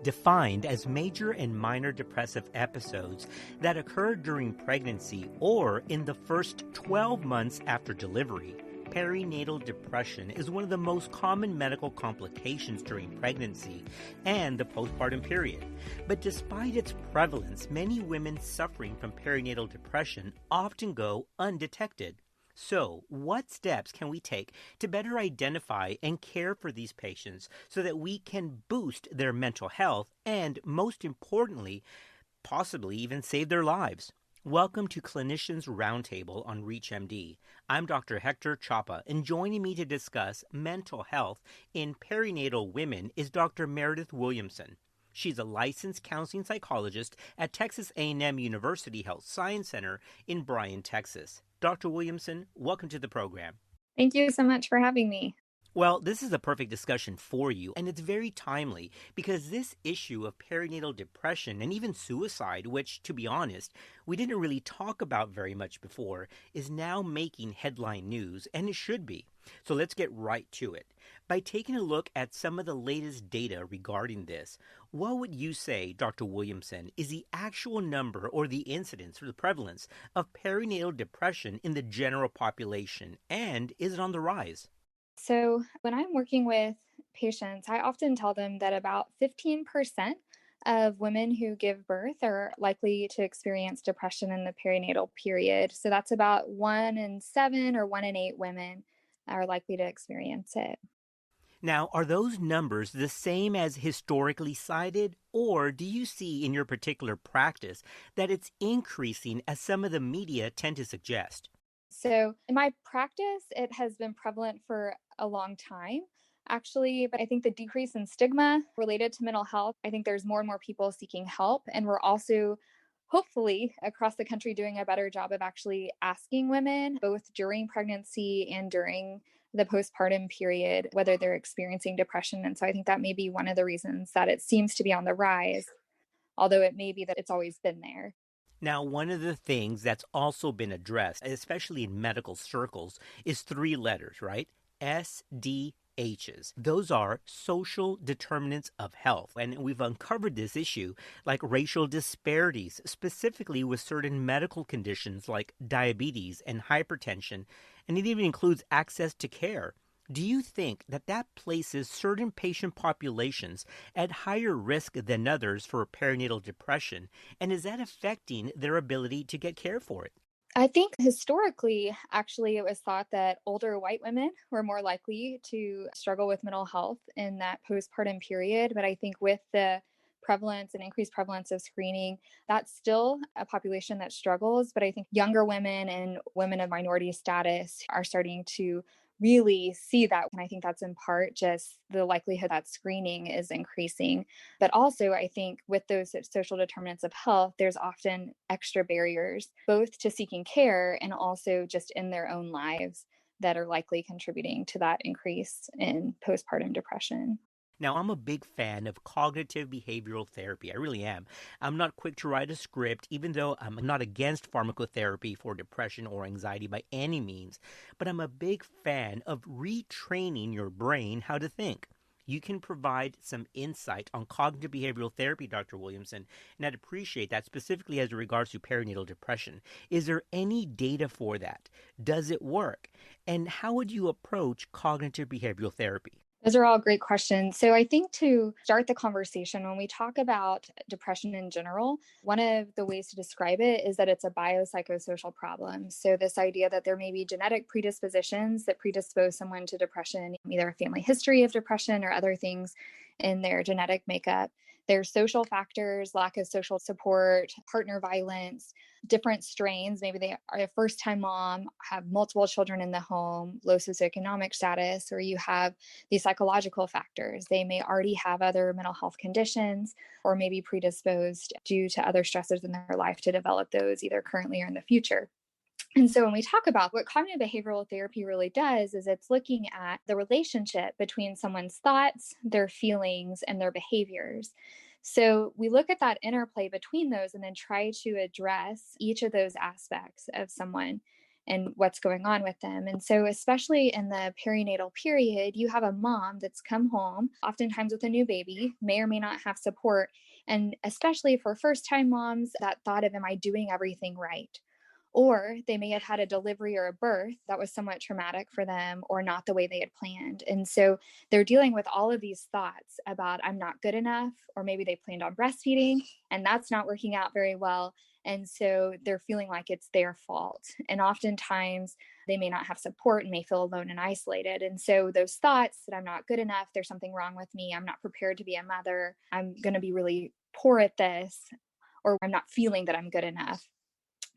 defined as major and minor depressive episodes that occur during pregnancy or in the first 12 months after delivery. Perinatal depression is one of the most common medical complications during pregnancy and the postpartum period. But despite its prevalence, many women suffering from perinatal depression often go undetected. So, what steps can we take to better identify and care for these patients so that we can boost their mental health and, most importantly, possibly even save their lives? Welcome to Clinicians Roundtable on ReachMD. I'm Dr. Hector Chapa, and joining me to discuss mental health in perinatal women is Dr. Meredith Williamson. She's a licensed counseling psychologist at Texas A&M University Health Science Center in Bryan, Texas. Dr. Williamson, welcome to the program. Thank you so much for having me. Well, this is a perfect discussion for you, and it's very timely because this issue of perinatal depression and even suicide, which, to be honest, we didn't really talk about very much before, is now making headline news, and it should be. So let's get right to it. By taking a look at some of the latest data regarding this, what would you say, Dr. Williamson, is the actual number or the incidence or the prevalence of perinatal depression in the general population, and is it on the rise? So when I'm working with patients, I often tell them that about 15% of women who give birth are likely to experience depression in the perinatal period. So that's about 1 in 7 or 1 in 8 women are likely to experience it. Now, are those numbers the same as historically cited, or do you see in your particular practice that it's increasing as some of the media tend to suggest? So in my practice, it has been prevalent for a long time, actually, but I think the decrease in stigma related to mental health, I think there's more and more people seeking help. And we're also hopefully across the country doing a better job of actually asking women, both during pregnancy and during the postpartum period, whether they're experiencing depression. And so I think that may be one of the reasons that it seems to be on the rise, although it may be that it's always been there. Now, one of the things that's also been addressed, especially in medical circles, is 3 letters, right? SDHs. Those are social determinants of health. And we've uncovered this issue like racial disparities, specifically with certain medical conditions like diabetes and hypertension, and it even includes access to care. Do you think that that places certain patient populations at higher risk than others for perinatal depression? And is that affecting their ability to get care for it? I think historically, actually, it was thought that older white women were more likely to struggle with mental health in that postpartum period. But I think with the prevalence and increased prevalence of screening, that's still a population that struggles. But I think younger women and women of minority status are starting to really see that. And I think that's in part just the likelihood that screening is increasing. But also, I think with those social determinants of health, there's often extra barriers, both to seeking care and also just in their own lives that are likely contributing to that increase in postpartum depression. Now, I'm a big fan of cognitive behavioral therapy. I really am. I'm not quick to write a script, even though I'm not against pharmacotherapy for depression or anxiety by any means. But I'm a big fan of retraining your brain how to think. You can provide some insight on cognitive behavioral therapy, Dr. Williamson, and I'd appreciate that specifically as it regards to perinatal depression. Is there any data for that? Does it work? And how would you approach cognitive behavioral therapy? Those are all great questions. So I think to start the conversation, when we talk about depression in general, one of the ways to describe it is that it's a biopsychosocial problem. So this idea that there may be genetic predispositions that predispose someone to depression, either a family history of depression or other things in their genetic makeup. There's social factors, lack of social support, partner violence, different strains. Maybe they are a first-time mom, have multiple children in the home, low socioeconomic status, or you have these psychological factors. They may already have other mental health conditions or may be predisposed due to other stressors in their life to develop those either currently or in the future. And so when we talk about what cognitive behavioral therapy really does is it's looking at the relationship between someone's thoughts, their feelings, and their behaviors. So we look at that interplay between those and then try to address each of those aspects of someone. and what's going on with them. And so, especially in the perinatal period, you have a mom that's come home, oftentimes with a new baby, may or may not have support. And especially for first time moms, that thought of, am I doing everything right? Or they may have had a delivery or a birth that was somewhat traumatic for them or not the way they had planned. And so they're dealing with all of these thoughts about, I'm not good enough, or maybe they planned on breastfeeding and that's not working out very well. And so they're feeling like it's their fault. And oftentimes they may not have support and may feel alone and isolated. And so those thoughts that I'm not good enough, there's something wrong with me, I'm not prepared to be a mother, I'm going to be really poor at this, or I'm not feeling that I'm good enough,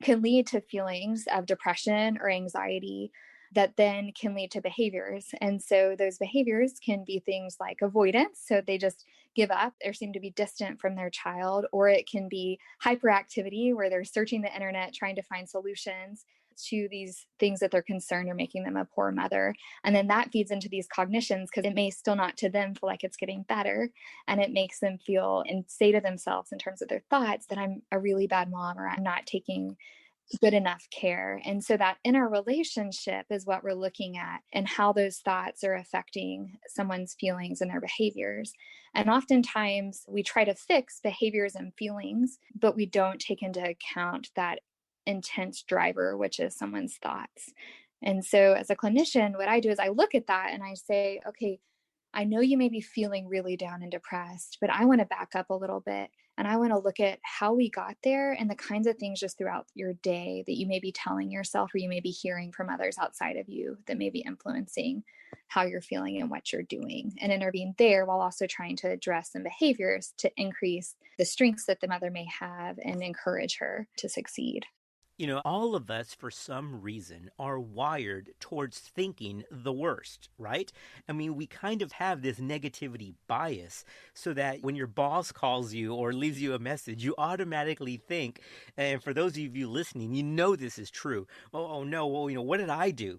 can lead to feelings of depression or anxiety that then can lead to behaviors. And so those behaviors can be things like avoidance. So they just give up or seem to be distant from their child, or it can be hyperactivity where they're searching the internet, trying to find solutions to these things that they're concerned are making them a poor mother. And then that feeds into these cognitions because it may still not to them feel like it's getting better. And it makes them feel and say to themselves in terms of their thoughts that I'm a really bad mom or I'm not taking good enough care. And so that inner relationship is what we're looking at and how those thoughts are affecting someone's feelings and their behaviors. And oftentimes we try to fix behaviors and feelings, but we don't take into account that intense driver, which is someone's thoughts. And so as a clinician, what I do is I look at that and I say, okay, I know you may be feeling really down and depressed, but I want to back up a little bit and I want to look at how we got there and the kinds of things just throughout your day that you may be telling yourself or you may be hearing from others outside of you that may be influencing how you're feeling and what you're doing, and intervene there while also trying to address some behaviors to increase the strengths that the mother may have and encourage her to succeed. You know, all of us, for some reason, are wired towards thinking the worst, right? I mean, we kind of have this negativity bias so that when your boss calls you or leaves you a message, you automatically think, and for those of you listening, you know this is true. Oh no, well, what did I do?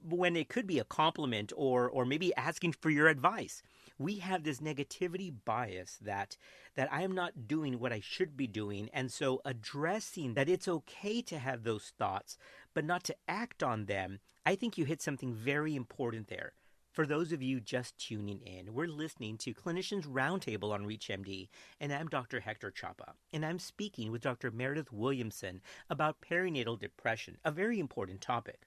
When it could be a compliment or maybe asking for your advice. We have this negativity bias that I am not doing what I should be doing. And so addressing that it's okay to have those thoughts, but not to act on them, I think you hit something very important there. For those of you just tuning in, we're listening to Clinicians Roundtable on ReachMD, and I'm Dr. Hector Chapa, and I'm speaking with Dr. Meredith Williamson about perinatal depression, a very important topic.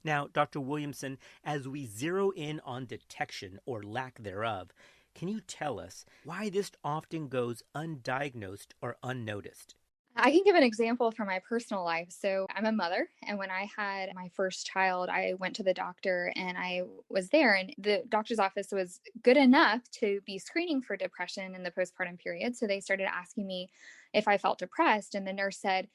Now, Dr. Williamson, as we zero in on detection or lack thereof, can you tell us why this often goes undiagnosed or unnoticed? I can give an example from my personal life. So I'm a mother, and when I had my first child, I went to the doctor and I was there, and the doctor's office was good enough to be screening for depression in the postpartum period. So they started asking me if I felt depressed, and the nurse said,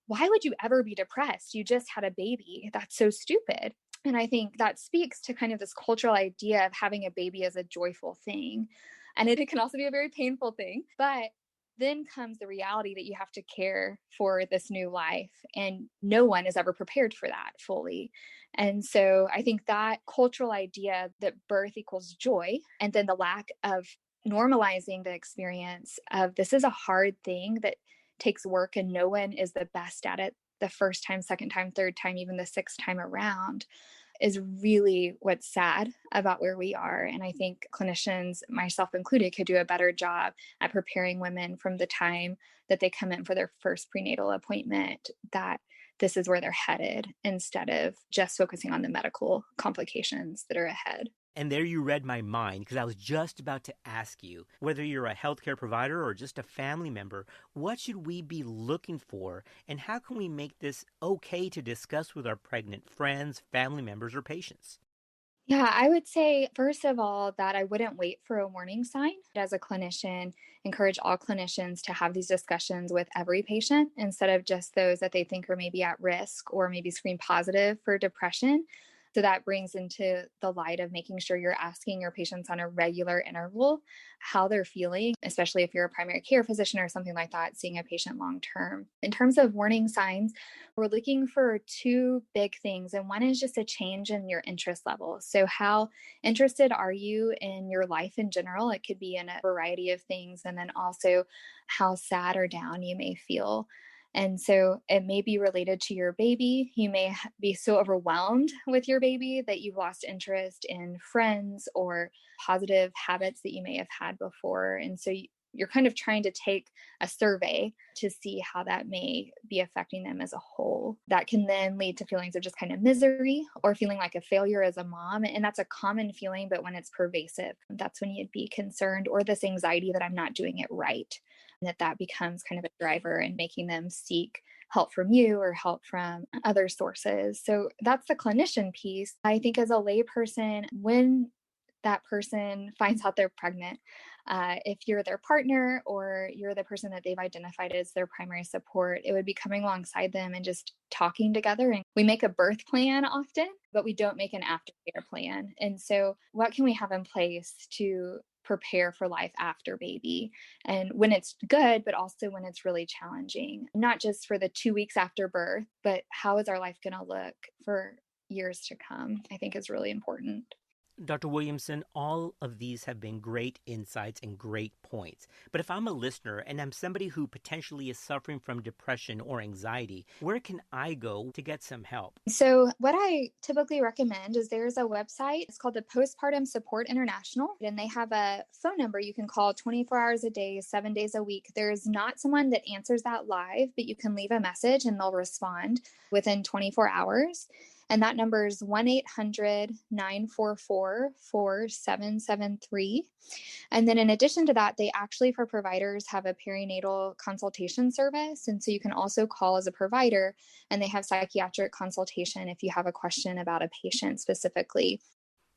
"Why would you ever be depressed? You just had a baby. That's so stupid." And I think that speaks to kind of this cultural idea of having a baby as a joyful thing. And it can also be a very painful thing. But then comes the reality that you have to care for this new life. And no one is ever prepared for that fully. And so I think that cultural idea that birth equals joy, and then the lack of normalizing the experience of this is a hard thing that takes work and no one is the best at it the first time, second time, third time, even the sixth time around, is really what's sad about where we are. And I think clinicians, myself included, could do a better job at preparing women from the time that they come in for their first prenatal appointment that this is where they're headed instead of just focusing on the medical complications that are ahead. And there you read my mind, because I was just about to ask you, whether you're a healthcare provider or just a family member, what should we be looking for, and how can we make this okay to discuss with our pregnant friends, family members, or patients? Yeah, I would say, first of all, that I wouldn't wait for a warning sign. As a clinician, encourage all clinicians to have these discussions with every patient instead of just those that they think are maybe at risk or maybe screen positive for depression. So that brings into the light of making sure you're asking your patients on a regular interval how they're feeling, especially if you're a primary care physician or something like that, seeing a patient long term. In terms of warning signs, we're looking for two big things. And one is just a change in your interest level. So how interested are you in your life in general? It could be in a variety of things. And then also how sad or down you may feel. And so it may be related to your baby. You may be so overwhelmed with your baby that you've lost interest in friends or positive habits that you may have had before. And so you're kind of trying to take a survey to see how that may be affecting them as a whole. That can then lead to feelings of just kind of misery or feeling like a failure as a mom. And that's a common feeling, but when it's pervasive, that's when you'd be concerned, or this anxiety that I'm not doing it right. And that becomes kind of a driver in making them seek help from you or help from other sources. So that's the clinician piece. I think as a layperson, when that person finds out they're pregnant, if you're their partner or you're the person that they've identified as their primary support, it would be coming alongside them and just talking together. And we make a birth plan often, but we don't make an aftercare plan. And so what can we have in place to prepare for life after baby, and when it's good, but also when it's really challenging, not just for the 2 weeks after birth, but how is our life going to look for years to come, I think is really important. Dr. Williamson, all of these have been great insights and great points. But if I'm a listener and I'm somebody who potentially is suffering from depression or anxiety, where can I go to get some help? So what I typically recommend is there's a website. It's called the Postpartum Support International, and they have a phone number you can call 24 hours a day, 7 days a week. There's not someone that answers that live, but you can leave a message and they'll respond within 24 hours. And that number is 1-800-944-4773. And then in addition to that, they actually, for providers, have a perinatal consultation service. And so you can also call as a provider, and they have psychiatric consultation if you have a question about a patient specifically.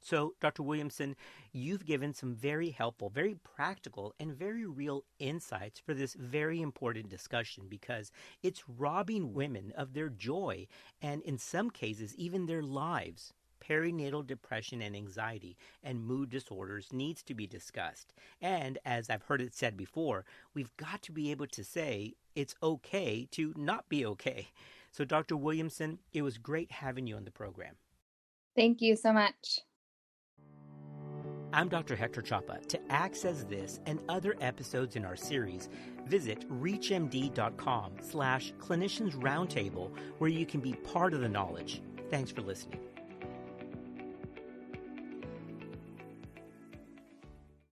So, Dr. Williamson, you've given some very helpful, very practical, and very real insights for this very important discussion, because it's robbing women of their joy and, in some cases, even their lives. Perinatal depression and anxiety and mood disorders needs to be discussed. And as I've heard it said before, we've got to be able to say it's okay to not be okay. So, Dr. Williamson, it was great having you on the program. Thank you so much. I'm Dr. Hector Chapa. To access this and other episodes in our series, visit reachmd.com/clinicians roundtable, where you can be part of the knowledge. Thanks for listening.